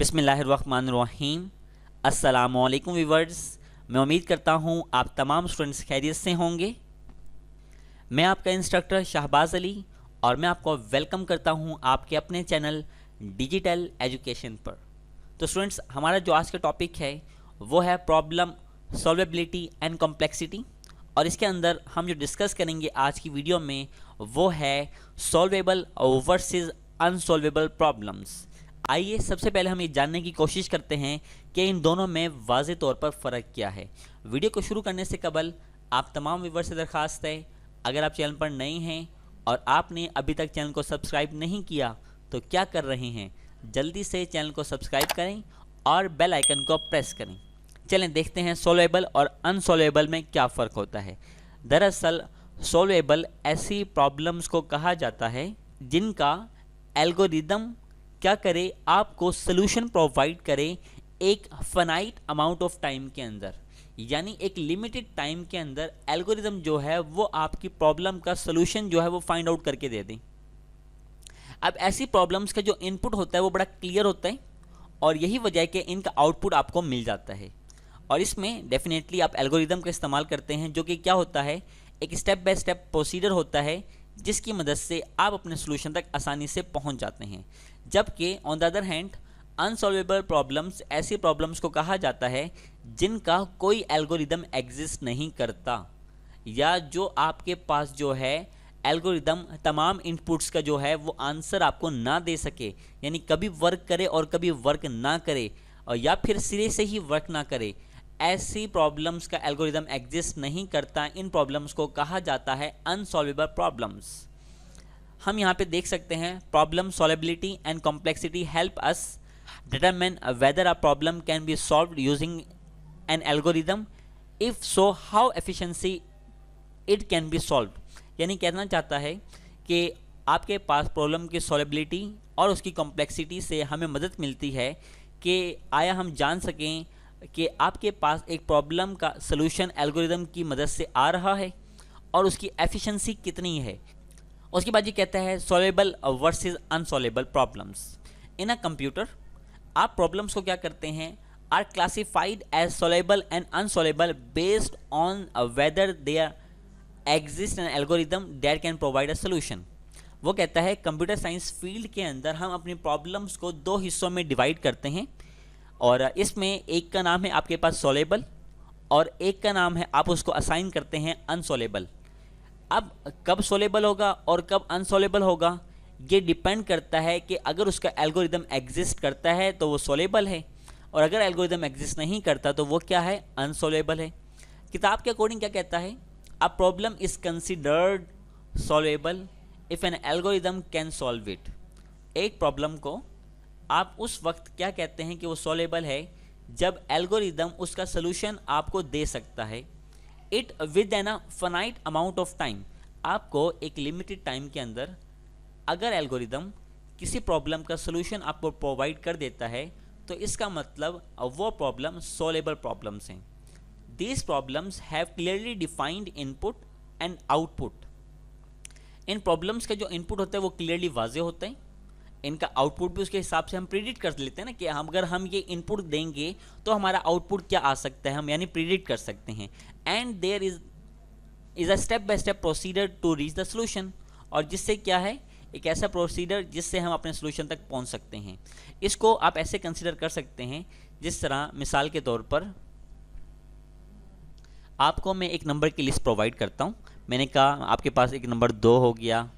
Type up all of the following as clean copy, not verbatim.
बिस्मिल्लाहिर्रहमानिर्रहीम। अस्सलामुअलैकुम व्यूअर्स, मैं उम्मीद करता हूँ आप तमाम स्टूडेंट्स खैरियत से होंगे। मैं आपका इंस्ट्रक्टर शहबाज अली और मैं आपको वेलकम करता हूँ आपके अपने चैनल डिजिटल एजुकेशन पर। तो स्टूडेंट्स, हमारा जो आज का टॉपिक है वो है प्रॉब्लम सॉल्वेबिलिटी एंड कॉम्प्लेक्सिटी, और इसके अंदर हम जो डिस्कस करेंगे आज की वीडियो में वो है सॉल्वेबल वर्सेस अनसॉल्वेबल प्रॉब्लम्स। आइए सबसे पहले हम ये जानने की कोशिश करते हैं कि इन दोनों में वाज़ेह तौर पर फ़र्क क्या है। वीडियो को शुरू करने से कबल आप तमाम व्यूअर्स से दरख्वास्त है, अगर आप चैनल पर नए हैं और आपने अभी तक चैनल को सब्सक्राइब नहीं किया तो क्या कर रहे हैं, जल्दी से चैनल को सब्सक्राइब करें और बेल आइकन को प्रेस करें। चलें देखते हैं सॉल्वेबल और अनसॉल्वेबल में क्या फ़र्क होता है। दरअसल सॉल्वेबल ऐसी प्रॉब्लम्स को कहा जाता है जिनका एल्गोरिदम क्या करे, आपको सोल्यूशन प्रोवाइड करे एक फाइनाइट अमाउंट ऑफ टाइम के अंदर, यानी एक लिमिटेड टाइम के अंदर एल्गोरिदम जो है वो आपकी प्रॉब्लम का सोल्यूशन जो है वो फाइंड आउट करके दे दें। अब ऐसी प्रॉब्लम्स का जो इनपुट होता है वो बड़ा क्लियर होता है और यही वजह है कि इनका आउटपुट आपको मिल जाता है। और इसमें डेफिनेटली आप एल्गोरिदम का इस्तेमाल करते हैं, जो कि क्या होता है, एक स्टेप बाय स्टेप प्रोसीजर होता है जिसकी मदद से आप अपने सोल्यूशन तक आसानी से पहुंच जाते हैं। जबकि on the other hand unsolvable problems ऐसी प्रॉब्लम्स को कहा जाता है जिनका कोई एल्गोरिदम एग्जिस्ट नहीं करता, या जो आपके पास जो है एल्गोरिदम तमाम इनपुट्स का जो है वो आंसर आपको ना दे सके, यानी कभी वर्क करे और कभी वर्क ना करे, और या फिर सिरे से ही वर्क ना करे। ऐसी प्रॉब्लम्स का एल्गोरिदम एग्जिस्ट नहीं करता। इन प्रॉब्लम्स को कहा जाता है अनसॉल्वेबल प्रॉब्लम्स। हम यहाँ पे देख सकते हैं problem solvability and complexity help us determine whether a problem can be solved using an algorithm, if so how efficiency it can be solved. यानी कहना चाहता है कि आपके पास प्रॉब्लम की सॉल्वेबिलिटी और उसकी कॉम्प्लेक्सिटी से हमें मदद मिलती है कि आया हम जान सकें कि आपके पास एक प्रॉब्लम का सलूशन एल्गोरिदम की मदद से आ रहा है और उसकी एफिशिएंसी कितनी है। उसके बाद ये कहता है solvable versus unsolvable problems. In a computer आप प्रॉब्लम्स को क्या करते हैं, are classified as solvable and unsolvable based on whether there exist an algorithm that can provide a solution. वो कहता है कंप्यूटर साइंस फील्ड के अंदर हम अपनी प्रॉब्लम्स को दो हिस्सों में डिवाइड करते हैं, और इसमें एक का नाम है आपके पास सॉल्वेबल और एक का नाम है आप उसको असाइन करते हैं अनसॉल्वेबल। अब कब सॉल्वेबल होगा और कब अनसॉल्वेबल होगा ये डिपेंड करता है कि अगर उसका एल्गोरिदम एग्जिस्ट करता है तो वो सॉल्वेबल है, और अगर एल्गोरिदम एग्जिस्ट नहीं करता तो वो क्या है, अनसॉल्वेबल है। किताब के अकॉर्डिंग क्या कहता है, a problem is considered solvable if an algorithm can solve it. एक प्रॉब्लम को आप उस वक्त क्या कहते हैं कि वो सॉल्वेबल है जब एल्गोरिदम उसका सलूशन आपको दे सकता है। It with an finite amount of time, आपको एक लिमिटेड टाइम के अंदर अगर एल्गोरिदम किसी प्रॉब्लम का सलूशन आपको प्रोवाइड कर देता है तो इसका मतलब वो प्रॉब्लम सॉल्वेबल प्रॉब्लम्स हैं। These problems have clearly defined input and output. In problems का जो इनपुट होता है वो क्लियरली वाज़ेह होता है, इनका आउटपुट भी उसके हिसाब से हम प्रिडिक्ट कर लेते हैं ना कि हम अगर हम ये इनपुट देंगे तो हमारा आउटपुट क्या आ सकता है, हम यानी प्रिडिक्ट कर सकते हैं। And there is a step by step procedure to reach the solution, और जिससे क्या है, एक ऐसा प्रोसीजर जिससे हम अपने सोल्यूशन तक पहुंच सकते हैं। इसको आप ऐसे कंसिडर कर सकते हैं जिस तरह मिसाल के तौर पर आपको मैं एक नंबर की लिस्ट प्रोवाइड करता हूं। मैंने कहा आपके पास एक नंबर 2 हो गया,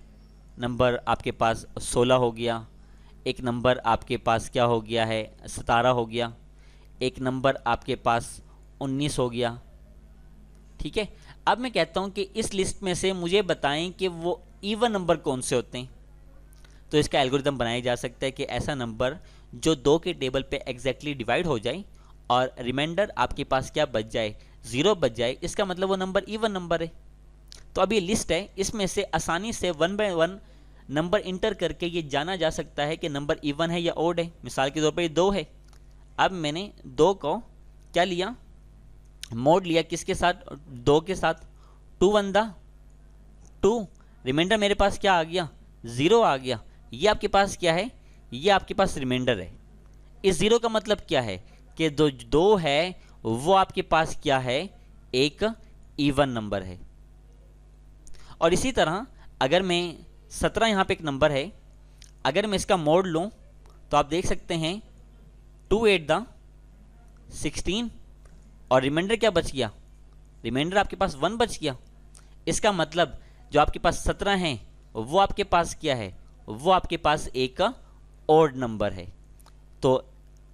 नंबर आपके पास 16 हो गया, एक नंबर आपके पास क्या हो गया है, 17 हो गया, एक नंबर आपके पास 19 हो गया। ठीक है, अब मैं कहता हूं कि इस लिस्ट में से मुझे बताएं कि वो इवन नंबर कौन से होते हैं। तो इसका एल्गोरिदम बनाया जा सकता है कि ऐसा नंबर जो 2 के टेबल पे एग्जैक्टली डिवाइड हो जाए और रिमाइंडर आपके पास क्या बच जाए, 0 बच जाए, इसका मतलब वो नंबर इवन नंबर है। तो अब ये लिस्ट है, इसमें से आसानी से 1 बाय 1 नंबर इंटर करके ये जाना जा सकता है कि नंबर इवन है या ओड है। मिसाल के तौर पर ये 2 है, अब मैंने 2 को क्या लिया, मोड लिया, किसके साथ, 2 के साथ, 2 1 2, रिमाइंडर मेरे पास क्या आ गया, 0 आ गया। ये आपके पास क्या है, ये आपके पास रिमाइंडर है। इस ज़ीरो का मतलब क्या है कि जो दो है वो आपके पास क्या है, एक इवन नंबर है। और इसी तरह अगर मैं 17 यहाँ पे एक नंबर है, अगर मैं इसका मोड लूँ तो आप देख सकते हैं 2 8 द 16 और रिमाइंडर क्या बच गया, रिमाइंडर आपके पास 1 बच गया। इसका मतलब जो आपके पास 17 हैं वो आपके पास क्या है, वो आपके पास एक ऑड नंबर है। तो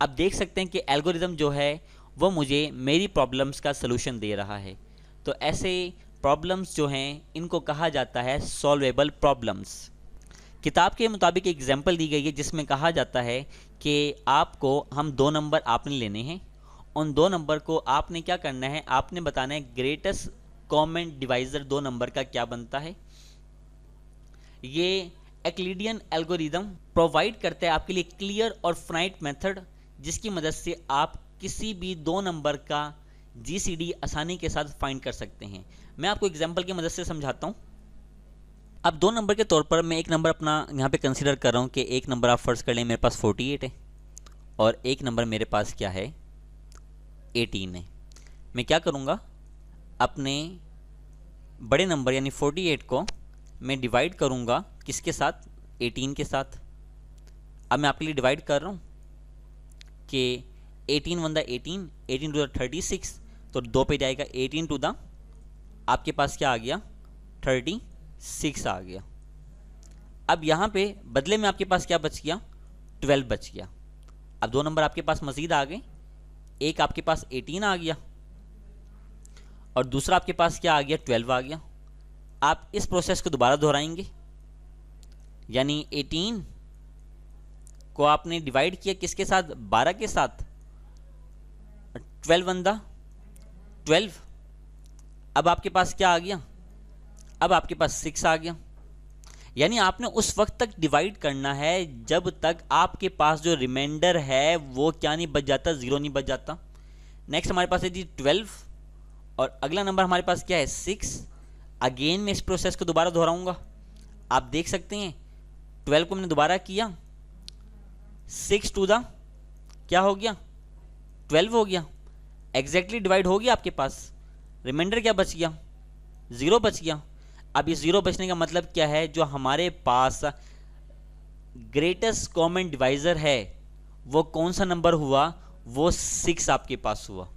आप देख सकते हैं कि एल्गोरिदम जो है वो मुझे मेरी प्रॉब्लम्स का सलूशन दे रहा है। तो ऐसे प्रॉब्लम्स जो हैं इनको कहा जाता है सॉल्वेबल प्रॉब्लम्स। किताब के मुताबिक एक एग्जाम्पल दी गई है जिसमें कहा जाता है कि आपको हम दो नंबर आपने लेने हैं, उन दो नंबर को आपने क्या करना है, आपने बताना है ग्रेटेस्ट कॉमन डिवाइजर दो नंबर का क्या बनता है। ये यूक्लिडियन एल्गोरिदम प्रोवाइड करता है आपके लिए क्लियर और फाइनाइट मेथड जिसकी मदद से आप किसी भी दो नंबर का जीसीडी आसानी के साथ फाइंड कर सकते हैं। मैं आपको एग्जांपल की मदद से समझाता हूं। अब दो नंबर के तौर पर मैं एक नंबर अपना यहाँ पे कंसीडर कर रहा हूँ कि एक नंबर आप फर्ज कर लें, मेरे पास 48 है और एक नंबर मेरे पास क्या है, 18 है। मैं क्या करूँगा, अपने बड़े नंबर यानी 48 को मैं डिवाइड करूँगा किसके साथ, 18 के साथ। अब मैं आपके लिए डिवाइड कर रहा हूँ कि 18 वन द 18, 18 टू द 36, तो 2 पे जाएगा, 18 टू द आपके पास क्या आ गया, 36 आ गया। अब यहाँ पे बदले में आपके पास क्या बच गया, 12 बच गया। अब दो नंबर आपके पास मजीद आ गए, एक आपके पास 18 आ गया और दूसरा आपके पास क्या आ गया, 12 आ गया। आप इस प्रोसेस को दोबारा दोहराएंगे, यानी 18 को आपने डिवाइड किया किसके साथ, 12 के साथ, 12 वन द 12। अब आपके पास क्या आ गया, अब आपके पास 6 आ गया। यानी आपने उस वक्त तक डिवाइड करना है जब तक आपके पास जो रिमाइंडर है वो क्या नहीं बच जाता, 0 नहीं बच जाता। नेक्स्ट हमारे पास है जी 12 और अगला नंबर हमारे पास क्या है, 6। अगेन मैं इस प्रोसेस को दोबारा दोहराऊंगा। आप देख सकते हैं 12 को हमने दोबारा किया, 6 टू द क्या हो गया, 12 हो गया। एग्जैक्टली डिवाइड हो गया आपके पास, रिमाइंडर क्या बच गया, 0 बच गया। अब इस 0 बचने का मतलब क्या है, जो हमारे पास ग्रेटेस्ट कॉमन डिवाइजर है वो कौन सा नंबर हुआ, वो 6 आपके पास हुआ।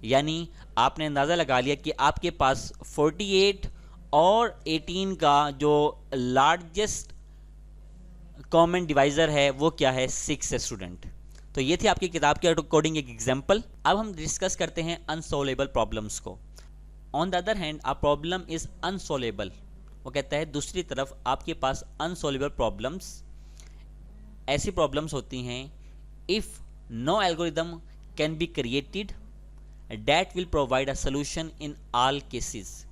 यानी आपने अंदाज़ा लगा लिया कि आपके पास 48 और 18 का जो लार्जेस्ट कॉमन डिवाइजर है वो क्या है, 6 है स्टूडेंट। तो ये थी आपकी किताब के अकॉर्डिंग एक एग्जाम्पल। अब हम डिस्कस करते हैं अनसॉल्वेबल प्रॉब्लम्स को। On the other hand a problem is unsolvable, वो कहता है दूसरी तरफ आपके पास अनसॉल्वेबल प्रॉब्लम्स ऐसी प्रॉब्लम्स होती हैं if no algorithm can be created that will provide a solution in all cases,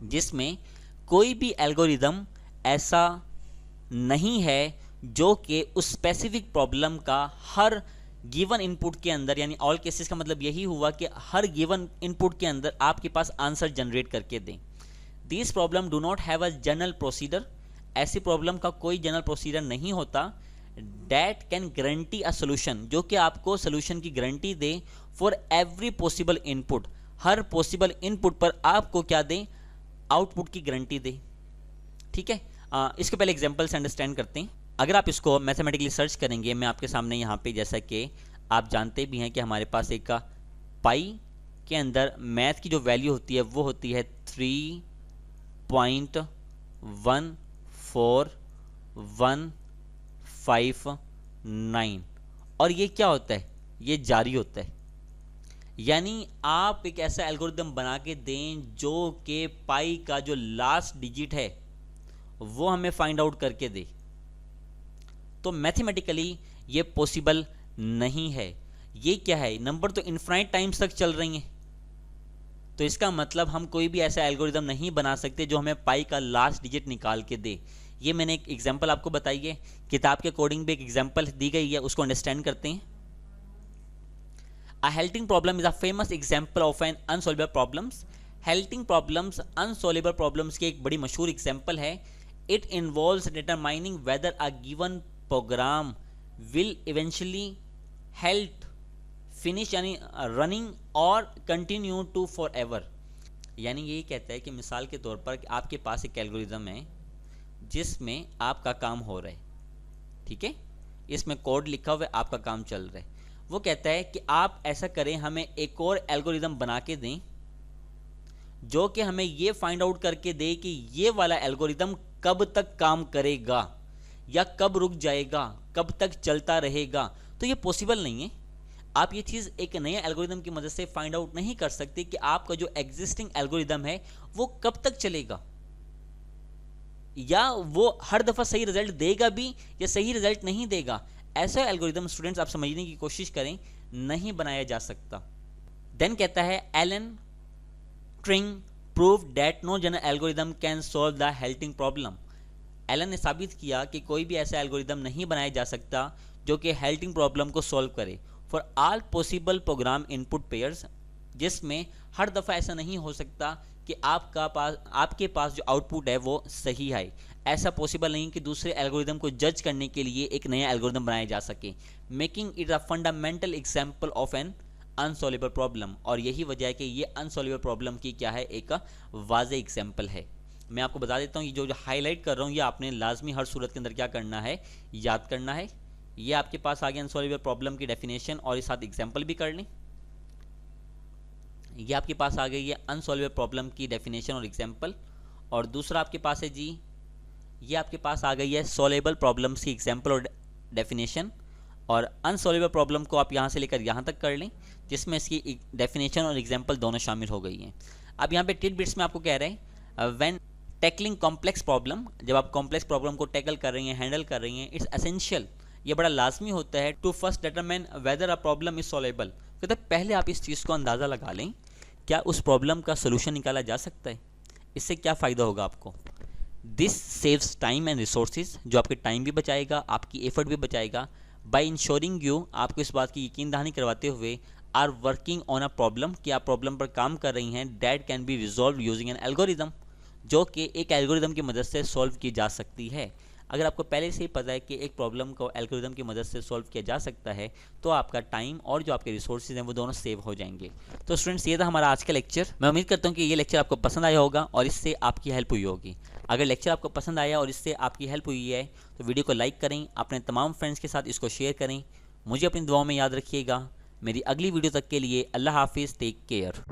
जिसमें कोई भी एल्गोरिदम ऐसा नहीं है जो कि उस स्पेसिफिक प्रॉब्लम का हर गिवन इनपुट के अंदर, यानी ऑल केसेस का मतलब यही हुआ कि हर गिवन इनपुट के अंदर आपके पास आंसर जनरेट करके दें। This problem do not have a general procedure, ऐसी प्रॉब्लम का कोई जनरल प्रोसीजर नहीं होता। That can guarantee a solution, जो कि आपको सोल्यूशन की guarantee they for every possible input, her possible input पर आपको क्या दें, आउटपुट की गारंटी दे। ठीक है, इसके पहले एग्जांपल से अंडरस्टैंड करते हैं। अगर आप इसको मैथमेटिकली सर्च करेंगे, मैं आपके सामने यहाँ पे, जैसा कि आप जानते भी हैं कि हमारे पास एक का पाई के अंदर मैथ की जो वैल्यू होती है वो होती है 3.14159 और ये क्या होता है, ये जारी होता है। यानी आप एक ऐसा एल्गोरिदम बना के दें जो कि पाई का जो लास्ट डिजिट है वो हमें फाइंड आउट करके दे, तो मैथमेटिकली ये पॉसिबल नहीं है। ये क्या है, नंबर तो इनफाइनाइट टाइम्स तक चल रही हैं, तो इसका मतलब हम कोई भी ऐसा एल्गोरिदम नहीं बना सकते जो हमें पाई का लास्ट डिजिट निकाल के दे। ये मैंने एक एग्जांपल आपको बताई है, किताब के अकॉर्डिंग भी एक एग्जांपल दी गई है, उसको अंडरस्टैंड करते हैं। A halting problem is a famous example of an unsolvable problems. Halting problems unsolvable problems की एक बड़ी मशहूर एग्जांपल है। It involves determining whether a given program will eventually halt finish यानी रनिंग और कंटिन्यू टू फॉर एवर, यानी यही कहता है कि मिसाल के तौर पर आपके पास एक एल्गोरिदम है जिसमें आपका काम हो रहा है, ठीक है, इसमें कोड लिखा हुआ है, आपका काम चल रहा है। वो कहता है कि आप ऐसा करें, हमें एक और एल्गोरिदम बना के दें जो कि हमें ये फाइंड आउट करके दे कि ये वाला एल्गोरिदम कब तक काम करेगा या कब रुक जाएगा, कब तक चलता रहेगा। तो ये पॉसिबल नहीं है। आप ये चीज़ एक नए एल्गोरिदम की मदद से फाइंड आउट नहीं कर सकते कि आपका जो एग्जिस्टिंग एल्गोरिदम है वो कब तक चलेगा, या वो हर दफ़ा सही रिजल्ट देगा भी या सही रिजल्ट नहीं देगा। ऐसा एल्गोरिदम स्टूडेंट्स आप समझने की कोशिश करें, नहीं बनाया जा सकता। देन कहता है Alan Turing prove that no general algorithm can solve the halting problem. Alan ने साबित किया कि कोई भी ऐसा एल्गोरिदम नहीं बनाया जा सकता जो कि हेल्थिंग प्रॉब्लम को सॉल्व करे for all possible program input pairs, जिसमें हर दफ़ा ऐसा नहीं हो सकता कि आपके पास जो आउटपुट है वो सही है। ऐसा पॉसिबल नहीं कि दूसरे एल्गोरिदम को जज करने के लिए एक नया एल्गोरिदम बनाया जा सके, making it a fundamental example of an unsolvable problem. और यही वजह है कि ये अनसॉल्वेबल प्रॉब्लम की क्या है, एक वाज़ेह एग्जाम्पल है। मैं आपको बता देता हूँ, ये जो हाईलाइट कर रहा हूँ ये आपने लाजमी हर सूरत के अंदर क्या करना है, याद करना है। ये आपके पास आ गया अनसॉल्वेबल प्रॉब्लम की डेफिनेशन, और इस साथ एग्जाम्पल भी कर लें। ये आपके पास आ गई है अनसॉल्वेबल प्रॉब्लम की डेफिनेशन और एग्जाम्पल। और दूसरा आपके पास है जी, ये आपके पास आ गई है सॉल्वेबल प्रॉब्लम्स की एग्जाम्पल और डेफिनेशन। और अनसॉल्वेबल प्रॉब्लम को आप यहाँ से लेकर यहाँ तक कर लें, जिसमें इसकी डेफिनेशन और एग्जाम्पल दोनों शामिल हो गई हैं। अब यहाँ पे टिट बिट्स में आपको कह रहे हैं व्हेन टैकलिंग कॉम्प्लेक्स प्रॉब्लम, जब आप कॉम्प्लेक्स प्रॉब्लम को टैकल कर रही हैं, हैंडल कर रही हैं, इट्स एसेंशियल, ये बड़ा लाजमी होता है to first determine whether a problem is solvable. कहते हैं पहले आप इस चीज़ को अंदाज़ा लगा लें, क्या उस प्रॉब्लम का सोल्यूशन निकाला जा सकता है। इससे क्या फ़ायदा होगा आपको, this saves time and resources, जो आपके टाइम भी बचाएगा, आपकी एफर्ट भी बचाएगा। बाय इंश्योरिंग यू, आपको इस बात की यकीन दहानी करवाते हुए, are working on a problem, कि आप प्रॉब्लम पर काम कर रही हैं, that can be resolve using an algorithm, जो कि एक एल्गोरिदम की मदद से सॉल्व की जा सकती है। अगर आपको पहले से ही पता है कि एक प्रॉब्लम को एल्गोरिदम की मदद से सॉल्व किया जा सकता है, तो आपका टाइम और जो आपके रिसोर्सेज हैं वो दोनों सेव हो जाएंगे। तो स्टूडेंट्स, ये था हमारा आज का लेक्चर। मैं उम्मीद करता हूँ कि ये लेक्चर आपको पसंद आया होगा और इससे आपकी हेल्प हुई होगी। अगर लेक्चर आपको पसंद आया और इससे आपकी हेल्प हुई है तो वीडियो को लाइक करें, अपने तमाम फ्रेंड्स के साथ इसको शेयर करें। मुझे अपनी दुआओं में याद रखिएगा। मेरी अगली वीडियो तक के लिए अल्लाह हाफिज़, टेक केयर।